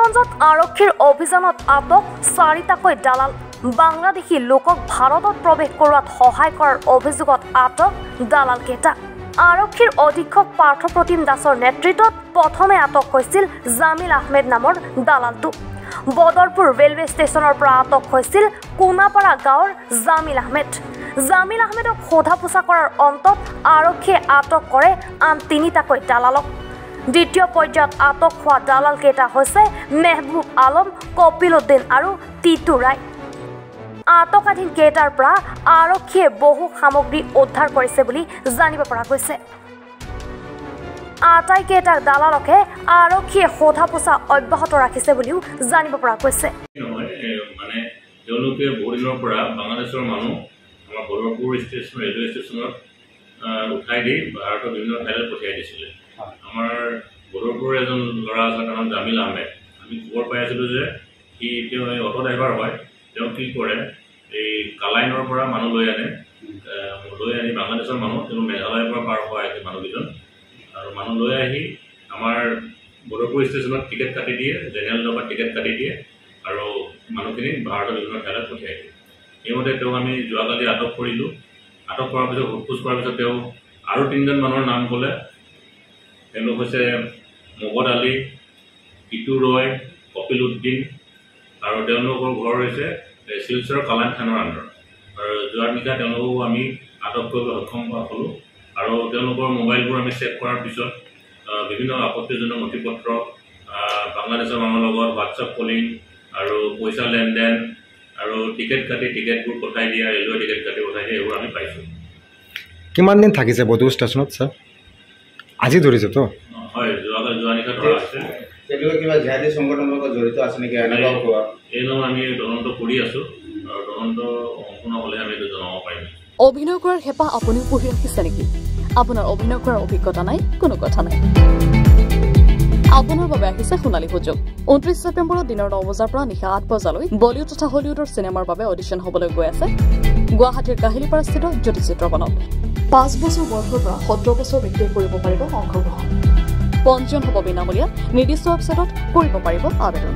কিশোৰগঞ্জত আৰক্ষীৰ অভিযানত আটক 4টাকৈ দালাল বাংলাদেশী লোকক ভাৰতত প্ৰৱেশ কৰোৱাত সহায় কৰাৰ অভিযোগত আটক দালাল কেইটা আৰক্ষীৰ অধীক্ষক পাৰ্থপ্ৰতিম দাসৰ নেতৃত্বত প্ৰথমে আটক হৈছিল জামিল আহমেদ নামৰ দালালটো বদৰপুৰ ৰেলৱে ষ্টেচনৰ পৰা আটক হৈছিল কোনাপাৰা গাঁৱৰ জামিল আহমেদক সোধা পোছা কৰাৰ অন্তত আৰক্ষীয়ে আটক কৰে আন 3টাকৈ দালালক দ্বিতীয় পৰ্যায়ত আটক হোৱা দালাল কেইটা হৈছে মেহবুব আলম কপিল উদ্দিন আৰু টিটু ৰায় আটকাধীন কেইটাৰ পৰা আৰক্ষীয়ে বহু সামগ্ৰী উদ্ধাৰ কৰিছে বুলি জানিব পৰা গৈছে আটাইকেইটা দালালকে আৰক্ষীয়ে সোধা পোছা অব্যাহত ৰাখিছে বুলিও জানিব পৰা গৈছে মানে তেওঁলোকে বহুদিনৰ পৰা বাংলাদেশৰ মানুহ আমাৰ বদৰপুৰ ষ্টেচন ৰেলৱে ষ্টেচনত উঠাই দি ভাৰতৰ বিভিন্ন ঠাইলৈ পঠিয়াই দিছিলে আমাৰ বদৰপুৰৰ এজন ল'ৰা আছে তাৰ নাম জামিল আহমেদ আমি খবৰ পাই আছিলোঁ যে তেওঁ অটো ড্ৰাইভাৰ হয় তেওঁ কি কৰে এই কালাইনৰ পৰা মানুহ লৈ আনি বাংলাদেশৰ মানুহ তেওঁ মেঘালয়ৰ পৰা পাৰ হোৱা আছে মানুহকেইজন আৰু মানুহ লৈ আহি আমাৰ বদৰপুৰ ষ্টেচনত টিকেট কাটি দিয়ে জেনেৰেল ডবাৰ টিকেট কাটি দিয়ে আৰু মানুহখিনিক ভাৰতৰ বিভিন্ন ঠাইলৈ পঠিয়াই দিয়ে সেইমতে তেওঁক আমি যোৱাকালি আটক কৰিলোঁ আটক কৰাৰ পিছত সোধপোছ কৰাৰ পিছত তেওঁ আৰু 3জন মানুহৰ নাম ক'লে তেওঁলোক হৈছে মগদ আলী টিটু ৰয় কপিল উদ্দিন আৰু তেওঁলোকৰ ঘৰ হৈছে শিলচৰ কালাইন থানৰ আণ্ডাৰত আৰু যোৱাৰ নিশা তেওঁলোককো আমি আটক কৰিবলৈ সক্ষম হ'লোঁ আৰু তেওঁলোকৰ মোবাইলবোৰ আমি চেক কৰাৰ পিছত বিভিন্ন আপত্তিজনক নথিপত্ৰ বাংলাদেশৰ মানুহৰ লগত হোৱাটছআপ কলিং আৰু পইচা লেনদেন আৰু টিকেটবোৰ পঠাই দিয়া ৰেলৱে টিকেট কাটি পঠাই দিয়া এইবোৰ আমি পাইছোঁ কিমান দিন থাকিছে বদৰ ষ্টেচনত ছাৰ আজি ধৰিছেতো হয় যোৱা নিশা ধৰা আছে তেওঁলোকে কিবা জিহাদী সংগঠনৰ লগত জড়িত আছে নেকি এই নাম আমি তদন্ত কৰি আছোঁ আৰু তদন্ত সম্পূৰ্ণ হ'লে আমি এইটো জনাব পাৰিম অভিনয় কৰাৰ হেঁপাহ আপুনিও পঢ়ি ৰাখিছে নেকি আপোনাৰ অভিনয় কৰাৰ অভিজ্ঞতা নাই কোনো কথা নাই আপোনাৰ বাবে আহিছে সোণালী সুযোগ 29 ছেপ্টেম্বৰত দিনৰ 9 বজাৰ পৰা নিশা 8 বজালৈ বলিউড তথা হলিউডৰ চিনেমাৰ বাবে অডিশ্যন হ'বলৈ গৈ আছে গুৱাহাটীৰ কাহিলীপাৰাস্থিত জ্যোতি চিত্ৰবনত 5 বছৰ বয়সৰ পৰা 17 বছৰ ব্যক্তিয়ে কৰিব পাৰিব অংশগ্ৰহণ পঞ্জীয়ন হ'ব বিনামূলীয়া নিৰ্দিষ্ট ৱেবছাইটত কৰিব পাৰিব আবেদন